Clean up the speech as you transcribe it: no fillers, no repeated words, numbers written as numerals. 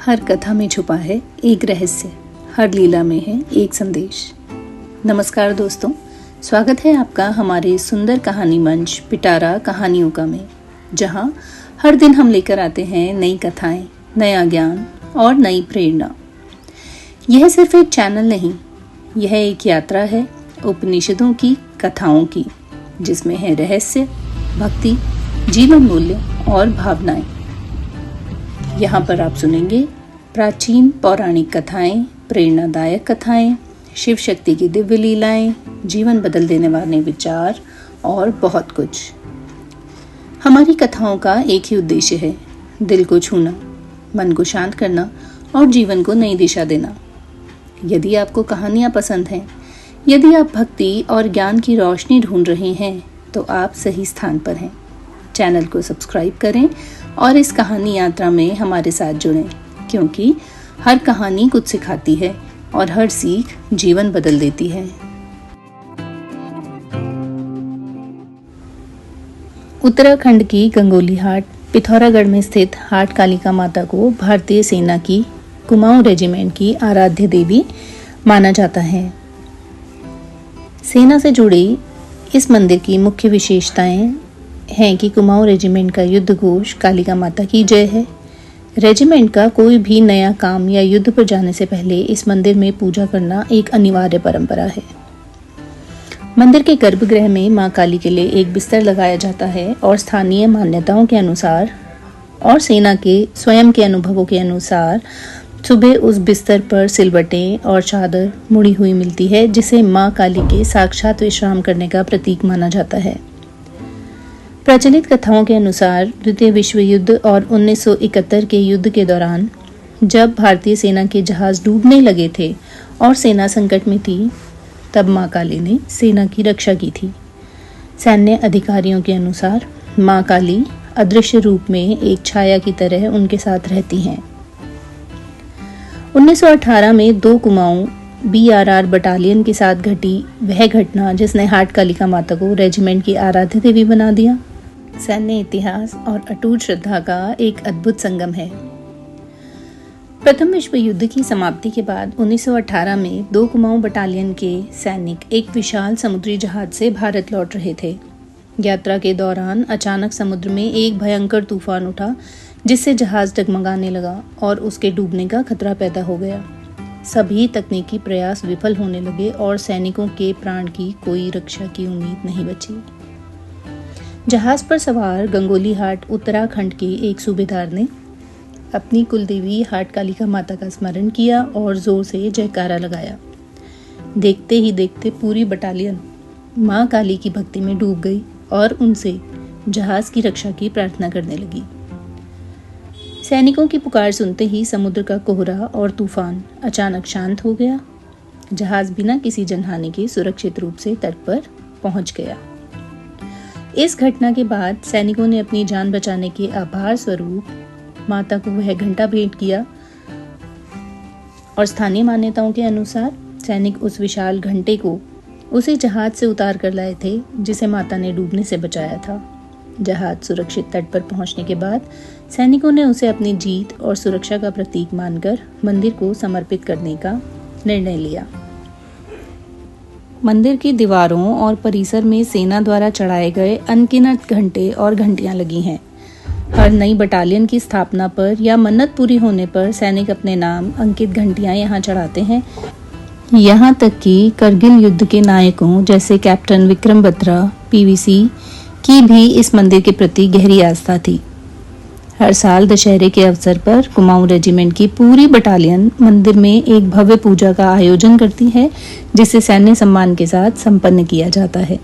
हर कथा में छुपा है एक रहस्य, हर लीला में है एक संदेश। नमस्कार दोस्तों, स्वागत है आपका हमारे सुंदर कहानी मंच पिटारा कहानियों का में, जहां हर दिन हम लेकर आते हैं नई कथाएं, नया ज्ञान और नई प्रेरणा। यह सिर्फ एक चैनल नहीं, यह एक यात्रा है उपनिषदों की कथाओं की, जिसमें है रहस्य, भक्ति, जीवन मूल्य और भावनाएं। यहाँ पर आप सुनेंगे प्राचीन पौराणिक कथाएं, प्रेरणादायक कथाएं, शिव शक्ति की दिव्य लीलाएं, जीवन बदल देने वाले विचार और बहुत कुछ। हमारी कथाओं का एक ही उद्देश्य है, दिल को छूना, मन को शांत करना और जीवन को नई दिशा देना। यदि आपको कहानियाँ पसंद हैं, यदि आप भक्ति और ज्ञान की रोशनी ढूंढ रहे हैं, तो आप सही स्थान पर हैं। चैनल को सब्सक्राइब करें और इस कहानी यात्रा में हमारे साथ जुड़ें, क्योंकि हर कहानी कुछ सिखाती है और हर सीख जीवन बदल देती है। उत्तराखंड की गंगोली हाट पिथौरागढ़ में स्थित हाट कालिका माता को भारतीय सेना की कुमाऊं रेजिमेंट की आराध्य देवी माना जाता है। सेना से जुड़ी इस मंदिर की मुख्य विशेषताएं हैं कि कुमाऊं रेजिमेंट का युद्ध घोष कालिका माता की जय है। रेजिमेंट का कोई भी नया काम या युद्ध पर जाने से पहले इस मंदिर में पूजा करना एक अनिवार्य परंपरा है। मंदिर के गर्भगृह में मां काली के लिए एक बिस्तर लगाया जाता है और स्थानीय मान्यताओं के अनुसार और सेना के स्वयं के अनुभवों के अनुसार सुबह उस बिस्तर पर सिलवटें और चादर मुड़ी हुई मिलती है, जिसे मां काली के साक्षात विश्राम करने का प्रतीक माना जाता है। प्रचलित कथाओं के अनुसार द्वितीय विश्व युद्ध और 1971 के युद्ध के दौरान जब भारतीय सेना के जहाज डूबने लगे थे और सेना संकट में थी, तब मां काली ने सेना की रक्षा की थी। सैन्य अधिकारियों के अनुसार मां काली अदृश्य रूप में एक छाया की तरह उनके साथ रहती हैं। 1918 में 2 कुमाऊं BRR बटालियन के साथ घटी वह घटना जिसने हाट कालिका माता को रेजिमेंट की आराध्य देवी बना दिया, सैन्य इतिहास और अटूट श्रद्धा का एक अद्भुत संगम है। प्रथम विश्व युद्ध की समाप्ति के बाद 1918 में 2 कुमाऊं बटालियन के सैनिक एक विशाल समुद्री जहाज से भारत लौट रहे थे। यात्रा के दौरान अचानक समुद्र में एक भयंकर तूफान उठा, जिससे जहाज डगमगाने लगा और उसके डूबने का खतरा पैदा हो गया। सभी तकनीकी प्रयास विफल होने लगे और सैनिकों के प्राण की कोई रक्षा की उम्मीद नहीं बची। जहाज पर सवार गंगोली हाट उत्तराखंड के एक सूबेदार ने अपनी कुलदेवी हाट कालिका माता का स्मरण किया और जोर से जयकारा लगाया। देखते ही देखते पूरी बटालियन मां काली की भक्ति में डूब गई और उनसे जहाज की रक्षा की प्रार्थना करने लगी। सैनिकों की पुकार सुनते ही समुद्र का कोहरा और तूफान अचानक शांत हो गया। जहाज बिना किसी जनहानि के सुरक्षित रूप से तट पर पहुंच गया। इस घटना के बाद सैनिकों ने अपनी जान बचाने के आभार स्वरूप माता को वह घंटा भेंट किया और स्थानीय मान्यताओं के अनुसार सैनिक उस विशाल घंटे को उसी जहाज से उतार कर लाए थे जिसे माता ने डूबने से बचाया था। जहाज सुरक्षित तट पर पहुंचने के बाद सैनिकों ने उसे अपनी जीत और सुरक्षा का प्रतीक मानकर मंदिर को समर्पित करने का निर्णय लिया। मंदिर की दीवारों और परिसर में सेना द्वारा चढ़ाए गए अनगिनत घंटे और घंटियां लगी हैं। हर नई बटालियन की स्थापना पर या मन्नत पूरी होने पर सैनिक अपने नाम अंकित घंटियां यहां चढ़ाते हैं। यहां तक कि करगिल युद्ध के नायकों जैसे कैप्टन विक्रम बत्रा PVC की भी इस मंदिर के प्रति गहरी आस्था थी। हर साल दशहरे के अवसर पर कुमाऊं रेजिमेंट की पूरी बटालियन मंदिर में एक भव्य पूजा का आयोजन करती है, जिसे सैन्य सम्मान के साथ संपन्न किया जाता है।